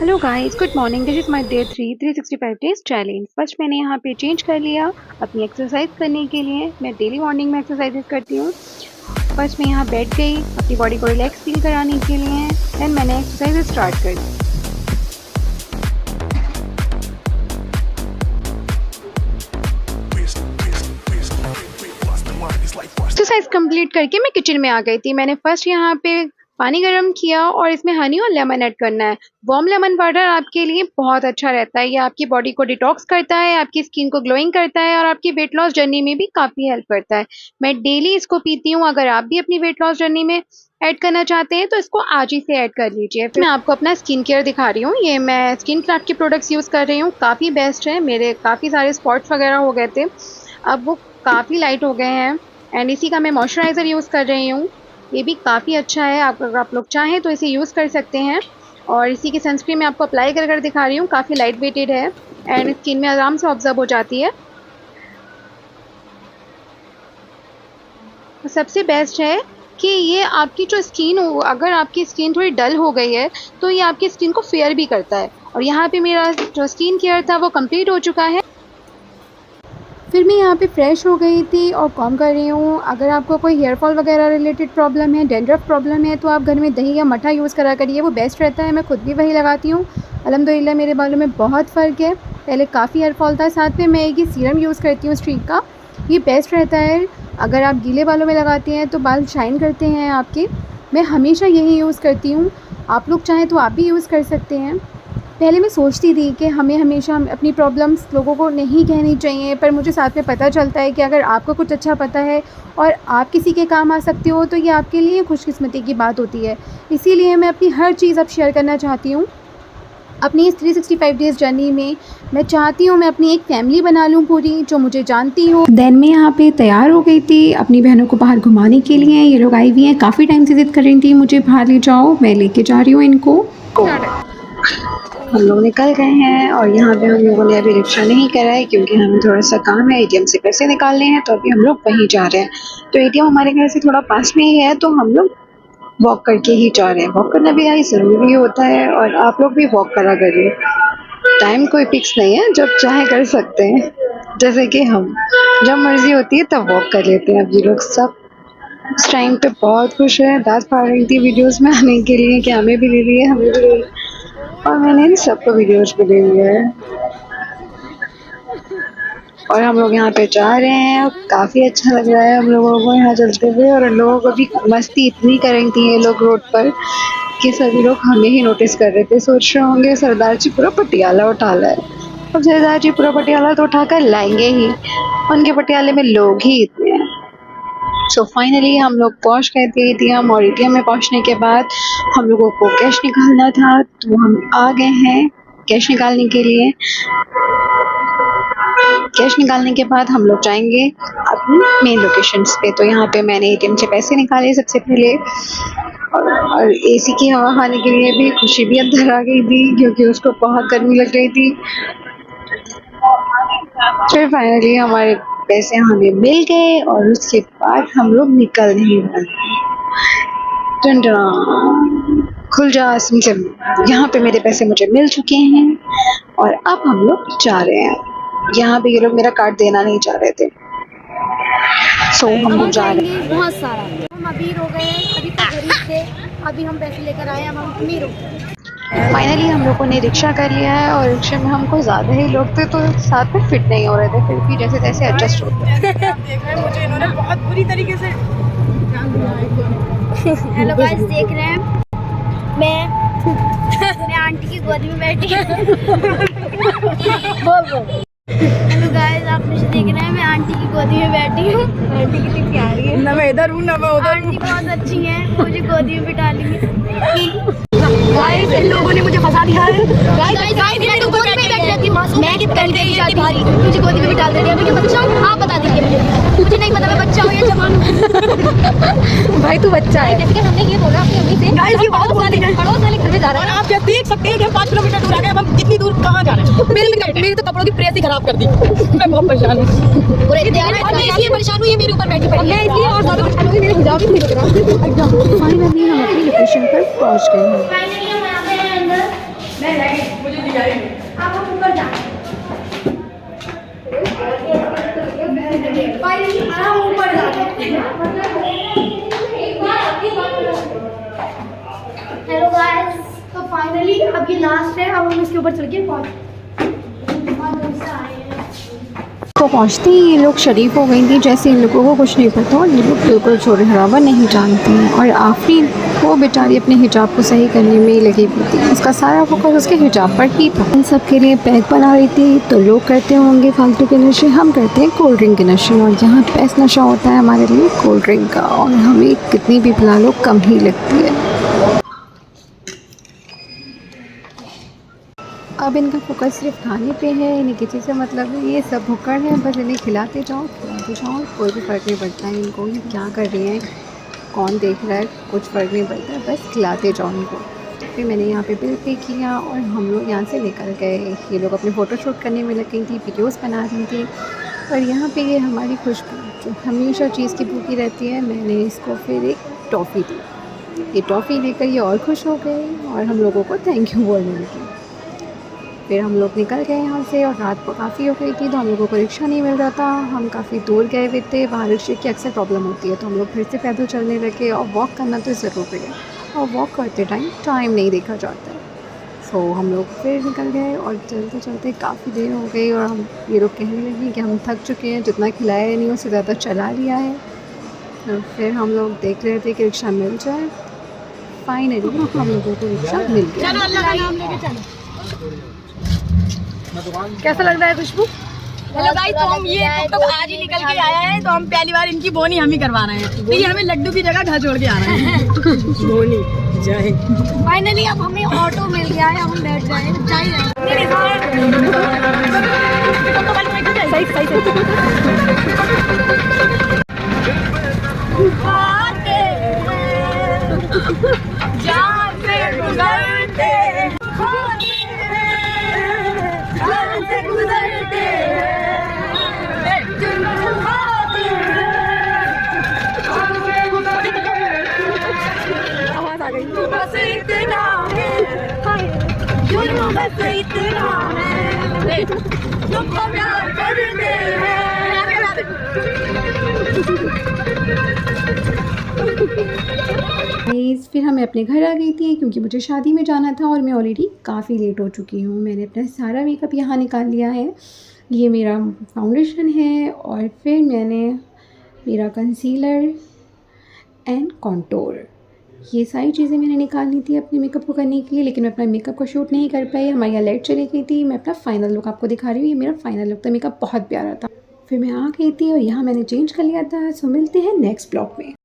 Hello guys, good morning. This is my day 365 days challenge. First मैंने यहाँ पे change कर लिया अपनी एक्सरसाइज करने के लिए। मैं डेली मॉर्निंग में एक्सरसाइजेस करती हूँ। फर्स्ट मैं यहाँ बैठ गई अपनी बॉडी को रिलैक्स फील कराने के लिए। देन मैंने एक्सरसाइज स्टार्ट कर दी। एक्सरसाइज कंप्लीट करके मैं किचन में आ गई थी। मैंने फर्स्ट यहाँ पे पानी गर्म किया और इसमें हनी और लेमन ऐड करना है। वार्म लेमन वाटर आपके लिए बहुत अच्छा रहता है। ये आपकी बॉडी को डिटॉक्स करता है, आपकी स्किन को ग्लोइंग करता है और आपकी वेट लॉस जर्नी में भी काफ़ी हेल्प करता है। मैं डेली इसको पीती हूँ। अगर आप भी अपनी वेट लॉस जर्नी में ऐड करना चाहते हैं तो इसको आज ही से ऐड कर लीजिए। फिर मैं आपको अपना स्किन केयर दिखा रही हूँ। ये मैं स्किन क्राफ्ट के प्रोडक्ट्स यूज़ कर रही हूँ, काफ़ी बेस्ट है। मेरे काफ़ी सारे स्पॉट्स वगैरह हो गए थे, अब वो काफ़ी लाइट हो गए हैं। एंड इसी का मैं मॉइस्चराइज़र यूज़ कर रही हूँ, ये भी काफ़ी अच्छा है। अगर आप लोग चाहें तो इसे यूज़ कर सकते हैं। और इसी की सनस्क्रीन मैं आपको अप्लाई कर दिखा रही हूँ, काफ़ी लाइट वेटेड है एंड स्किन में आराम से ऑब्जर्व हो जाती है। सबसे बेस्ट है कि ये आपकी जो स्किन हो, अगर आपकी स्किन थोड़ी डल हो गई है तो ये आपकी स्किन को फेयर भी करता है। और यहाँ पे मेरा जो स्किन केयर था वो कंप्लीट हो चुका है। फिर मैं यहाँ पे फ्रेश हो गई थी और कॉम कर रही हूँ। अगर आपको कोई हेयर फॉल वगैरह रिलेटेड प्रॉब्लम है, डैंड्रफ प्रॉब्लम है, तो आप घर में दही या मट्ठा यूज़ करा करिए, वो बेस्ट रहता है। मैं खुद भी वही लगाती हूँ। अल्हम्दुलिल्लाह मेरे बालों में बहुत फ़र्क है। पहले काफ़ी हेयर फॉल था। साथ में मैं एक ही सीरम यूज़ करती हूँ स्ट्रीक का, ये बेस्ट रहता है। अगर आप गीले बालों में लगाती हैं तो बाल शाइन करते हैं आपके। मैं हमेशा यही यूज़ करती हूँ, आप लोग चाहें तो आप भी यूज़ कर सकते हैं। पहले मैं सोचती थी कि हमें हमेशा अपनी प्रॉब्लम्स लोगों को नहीं कहनी चाहिए, पर मुझे साथ में पता चलता है कि अगर आपको कुछ अच्छा पता है और आप किसी के काम आ सकते हो तो ये आपके लिए खुशकिस्मती की बात होती है। इसीलिए मैं अपनी हर चीज़ अब शेयर करना चाहती हूँ। अपनी इस 365 डेज़ जर्नी में मैं चाहती हूँ मैं अपनी एक फ़ैमिली बना लूँ पूरी, जो मुझे जानती हो। देन मैं यहाँ पे तैयार हो गई थी अपनी बहनों को बाहर घुमाने के लिए। ये लोग आई हुई हैं, काफ़ी टाइम से ज़िद कर रही थी मुझे बाहर ले जाओ, मैं लेके जा रही हूँ इनको। हम लोग निकल गए हैं और यहाँ पे हम लोगों ने अभी रिक्शा नहीं करा है क्योंकि हमें थोड़ा सा काम है, एटीएम से पैसे निकालने हैं, तो अभी हम लोग वहीं जा रहे हैं। तो एटीएम हमारे घर से थोड़ा पास में ही है, तो हम लोग वॉक करके ही जा रहे हैं। वॉक करना भी यार ज़रूरी होता है और आप लोग भी वॉक करा करिए। टाइम कोई फिक्स नहीं है, जब चाहे कर सकते हैं। जैसे कि हम जब मर्जी होती है तब वॉक कर लेते हैं। अब ये लोग सब इस टाइम पे बहुत खुश है, दांत फाड़ रही थी वीडियोस में आने के लिए कि हमें भी ले लिए, हमें भी ले लिए। और मैंने सबको वीडियोस पे ले लिया है। और हम लोग यहाँ पे जा रहे हैं, काफ़ी अच्छा लग रहा है हम लोगों को यहाँ चलते हुए। और उन लोगों को भी मस्ती इतनी कर रही थी ये लोग रोड पर कि सभी लोग हमें ही नोटिस कर रहे थे। सोच रहे होंगे सरदार जी पूरा पटियाला उठा ला है। अब सरदार जी पूरा पटियाला तो उठा कर लाएंगे ही, उनके पटियाले में लोग ही इतने हैं। सो फाइनली हम लोग पहुँच गए थे एटीएम, और एटीएम में पहुँचने के बाद हम लोगों को कैश निकालना था, तो हम आ गए हैं कैश निकालने के लिए। कैश निकालने के बाद हम लोग जाएंगे अपनी मेन लोकेशंस पे। तो यहाँ पे मैंने एटीएम से पैसे निकाले सबसे पहले, और एसी की हवा खाने के लिए भी खुशी भी अंदर आ गई थी क्योंकि उसको बहुत गर्मी लग रही थी। फिर फाइनली हमारे पैसे हमें मिल गए और उसके बाद हम लोग निकल नहीं पाए। खुल जा सिमसिम। यहाँ पे मेरे पैसे मुझे मिल चुके हैं और अब हम लोग जा रहे हैं। यहाँ पे ये लोग मेरा कार्ड देना नहीं चाह रहे थे, सो हम लोग जा रहे हैं। बहुत सारा हम अमीर हो गए, अभी तक गरीब थे, अभी हम पैसे लेकर आए, अब हम अमीर हो गए। फाइनली हम लोगों ने रिक्शा कर लिया है और रिक्शे में हमको ज़्यादा ही लोग थे तो साथ में फिट नहीं हो रहे थे, फिर भी जैसे तैसे एडजस्ट हो गए। देख रहे हैं मुझे इन्होंने बहुत बुरी तरीके से। हेलो गाइस, देख रहे हैं मैं आंटी की गोदी में बैठी हूँ। हेलो गाइस, आप मुझे देख रहे हैं मैं आंटी की गोदी में बैठी हूँ। आंटी कितनी प्यारी है, न मैं इधर हूँ न मैं उधर हूँ। आंटी बहुत अच्छी है, मुझे गोदी में बिठा ली है। गाइस इन लोगों ने मुझे फंसा दिया है। मैं तो गोदी में बैठ जाती, मैं कित कर देगी शादी भारी, मुझे गोदी में बिठा देती है। मैं बच्चा हूँ, आप बता दीजिए मुझे नहीं पता मैं बच्चा हूँ या जवान हूँ। भाई तू बच्चा है। जैसे कि हमने ये बोला अपनी अम्मी से, गाइस ये बहुत बोलती है। पड़ोस वाले घर में जा रहे और आप देख सकते हैं कि हम 5 किलोमीटर दूर आ गए। अब हम कितनी दूर कहाँ जा रहे हैं? मेरी तो कपड़ों की प्रेस ही खराब कर दी। मैं बहुत परेशान हूँ। मैं इसलिए परेशान हूँ, ये मेरे ऊपर बैठी पड़ी है। मैं इसलिए और ज़्यादा परेशान हुई, मेरे हिजाब ही नहीं लग रहा। फाइनली हम अपनी लोकेशन पर पहुंच गए हैं। फाइनली हम आ गए हैं अंदर। मुझे दिया ही नहीं। आप ऊपर जाओ भाई, आराम ऊपर जाओ। हेलो गाइस, तो फाइनली अब ये लास्ट है, अब हम इसके ऊपर चल के तो पहुँचते ही ये लोग शरीफ हो गई थी, जैसे इन लोगों को कुछ नहीं पता और ये लोग बिल्कुल चोरी हरावा नहीं जानती हैं। और आफरी वो बेचारी अपने हिजाब को सही करने में ही लगी हुई थी, उसका सारा फोकस उसके हिजाब पर ही था। इन सब के लिए पैक बना रही थी। तो लोग करते होंगे फालतू के नशे, हम करते हैं कोल्ड ड्रिंक के नशे, और यहाँ बेस्ट नशा होता है हमारे लिए कोल्ड ड्रिंक का, और हमें कितनी भी पिला लो कम ही लगती है। अब इनका फोकस सिर्फ खाने पे है, इन्हें किसी से मतलब है, ये सब भुक्कड़ है, बस इन्हें खिलाते जाओ, कोई भी फ़र्क नहीं पड़ता है इनको ये क्या कर रही हैं, कौन देख रहा है, कुछ फ़र्क नहीं पड़ता है, बस खिलाते जाओ इनको। फिर मैंने यहाँ पे बिल पे किया और हम लोग यहाँ से निकल गए। ये लोग अपने फ़ोटो शूट करने में लग गई थी, वीडियोज़ बना रही थी। और यहाँ पे ये हमारी खुशबू जो हमेशा चीज़ की भूखी रहती है, मैंने इसको फिर एक टॉफ़ी दी। ये टॉफ़ी लेकर ये और खुश हो गए और हम लोगों को थैंक यू बोलने लगी। फिर हम लोग निकल गए यहाँ से और रात को काफ़ी हो गई थी, तो हम लोगों को रिक्शा नहीं मिल रहा था। हम काफ़ी दूर गए हुए थे, वहाँ रिक्शे की अक्सर प्रॉब्लम होती है, तो हम लोग फिर से पैदल चलने लगे। और वॉक करना तो ज़रूरी है, और वॉक करते टाइम नहीं देखा जाता है। सो हम लोग फिर निकल गए और चलते चलते काफ़ी देर हो गई और हम ये लोग कहने लगे कि हम थक चुके हैं, जितना खिलाया नहीं उससे ज़्यादा चला लिया है। तो फिर हम लोग देख रहे थे कि रिक्शा मिल जाए। फाइनली हम लोगों को रिक्शा मिल गया। चलो अल्लाह का नाम लेके चलो। कैसा लग रहा है खुशबू? हेलो गाइस, तो हम ये तो आज ही निकल के आया है, तो हम पहली बार इनकी बोनी हम ही करवा रहे हैं। तो ये हमें लड्डू की जगह घर छोड़ के आ रहे हैं। बोनी जय। फाइनली अब हमें ऑटो मिल गया है, हम बैठ गए फिर मैं अपने घर आ गई थी क्योंकि मुझे शादी में जाना था और मैं ऑलरेडी काफ़ी लेट हो चुकी हूँ। मैंने अपना सारा मेकअप यहाँ निकाल लिया है। ये मेरा फाउंडेशन है और फिर मैंने मेरा कंसीलर एंड कॉन्टोर, ये सारी चीज़ें मैंने निकालनी थी अपने मेकअप को करने के लिए, लेकिन मैं अपना मेकअप को शूट नहीं कर पाई, हमारे यहाँ लाइट चली गई थी। मैं अपना फ़ाइनल लुक आपको दिखा रही हूँ। ये मेरा फ़ाइनल लुक था, मेकअप बहुत प्यारा था। फिर मैं आ गई थी और यहाँ मैंने चेंज कर लिया था। सो मिलते हैं नेक्स्ट ब्लॉग में।